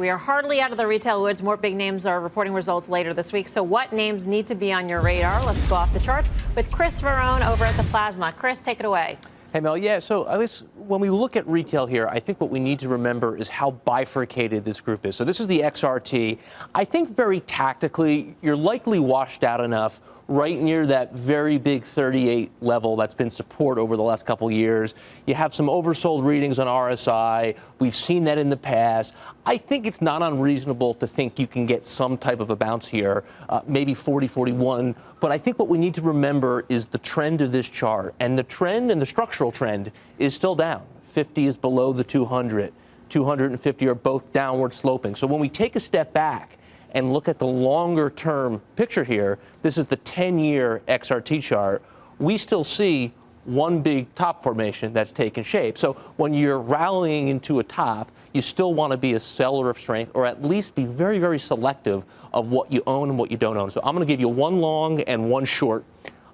We are hardly out of the retail woods. More big names are reporting results later this week. So what names need to be on your radar? Let's go off the charts with Chris Verrone over at the Plasma. Chris, take it away. Hey, Mel. Yeah, so at least when we look at retail here, I think what we need to remember is how bifurcated this group is. So this is the XRT. I think very tactically, you're likely washed out enough right near that very big 38 level that's been support over the last couple of years. You have some oversold readings on RSI. We've seen that in the past. I think it's not unreasonable to think you can get some type of a bounce here, maybe 40, 41. But I think what we need to remember is the trend of this chart. And the trend and the structural trend is still down. 50 is below the 200. 250 are both downward sloping. So when we take a step back and look at the longer term picture here, this is the 10-year XRT chart, we still see one big top formation that's taken shape. So when you're rallying into a top, you still want to be a seller of strength, or at least be very, very selective of what you own and what you don't own. So I'm going to give you one long and one short.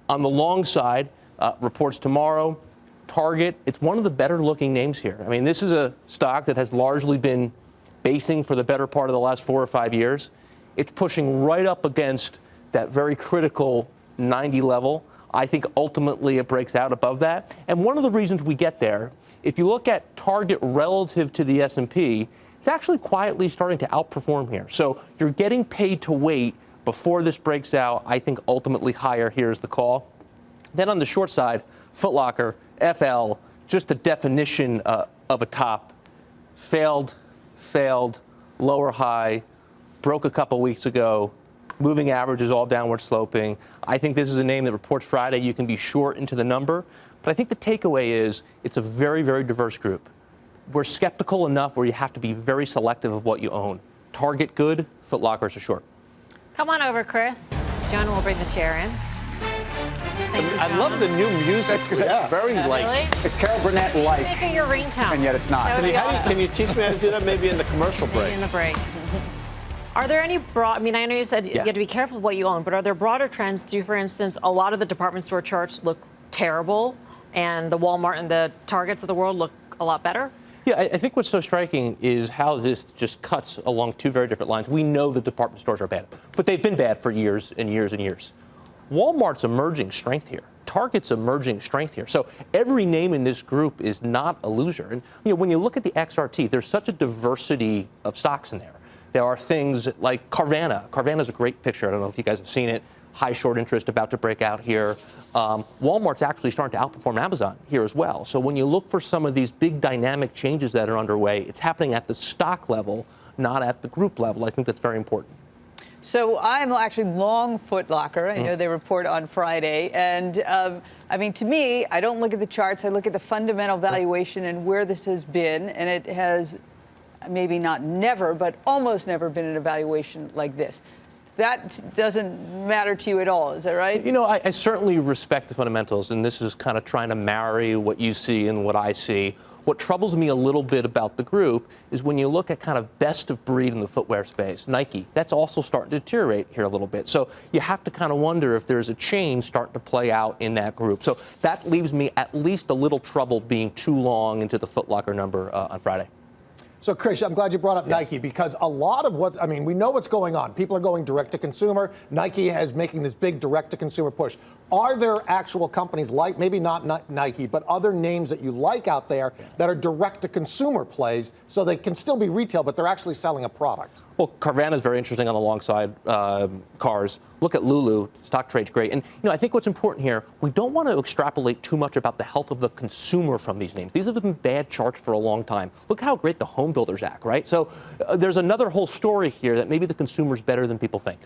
On the long side, reports tomorrow, Target, it's one of the better looking names here. I mean, this is a stock that has largely been basing for the better part of the last 4 or 5 years. It's pushing right up against that very critical 90 level. I think ultimately it breaks out above that. And one of the reasons we get there, if you look at Target relative to the S&P, it's actually quietly starting to outperform here. So you're getting paid to wait before this breaks out. I think ultimately higher here is the call. Then on the short side, Foot Locker, FL, just the definition of a top. Failed, lower high, broke a couple weeks ago. Moving average is all downward sloping. I think this is a name that reports Friday. You can be short into the number. But I think the takeaway is it's a very, very diverse group. We're skeptical enough where you have to be very selective of what you own. Target good, Foot Locker's a short. Come on over, Chris. Joan will bring the chair in. Thank you, I love the new music because it's very like really? It's Carol Burnett-like. Make it your ringtone. And yet it's not. Can you teach me how to do that maybe in the commercial break? In the break. Are there any broad, I mean, I know you said you have to be careful of what you own, but are there broader trends? Do, for instance, a lot of the department store charts look terrible and the Walmart and the Targets of the world look a lot better? Yeah, I think what's so striking is how this just cuts along two very different lines. We know the department stores are bad, but they've been bad for years and years and years. Walmart's emerging strength here. Target's emerging strength here. So every name in this group is not a loser. And when you look at the XRT, there's such a diversity of stocks in there. There are things like Carvana. Carvana's a great picture. I don't know if you guys have seen it. High short interest about to break out here. Walmart's actually starting to outperform Amazon here as well. So when you look for some of these big dynamic changes that are underway, it's happening at the stock level, not at the group level. I think that's very important. So I'm actually long Foot Locker. I know they report on Friday. And I mean, to me, I don't look at the charts. I look at the fundamental valuation and where this has been. And it has maybe not never, but almost never been an evaluation like this. That doesn't matter to you at all, is that right? I certainly respect the fundamentals, and this is kind of trying to marry what you see and what I see. What troubles me a little bit about the group is when you look at kind of best of breed in the footwear space, Nike, that's also starting to deteriorate here a little bit. So you have to kind of wonder if there's a change starting to play out in that group. So that leaves me at least a little troubled being too long into the Foot Locker number on Friday. So, Chris, I'm glad you brought up Nike because a lot of we know what's going on. People are going direct to consumer. Nike is making this big direct to consumer push. Are there actual companies like, maybe not Nike, but other names that you like out there that are direct to consumer plays so they can still be retail, but they're actually selling a product? Well, Carvana is very interesting on the long side. Cars. Look at Lulu. Stock trades great. And, I think what's important here, we don't want to extrapolate too much about the health of the consumer from these names. These have been bad charts for a long time. Look how great the Home Builders Act, right? So there's another whole story here that maybe the consumer's better than people think.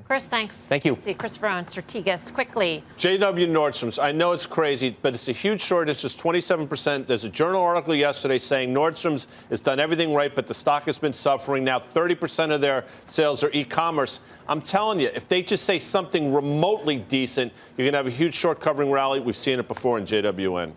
Chris, thanks. Thank you. Let's see, Chris Verrone, Strategas, quickly. JW Nordstrom's. I know it's crazy, but it's a huge short. It's just 27%. There's a journal article yesterday saying Nordstrom's has done everything right, but the stock has been suffering. Now 30% of their sales are e-commerce. I'm telling you, if they just say something remotely decent, you're going to have a huge short covering rally. We've seen it before in JWN.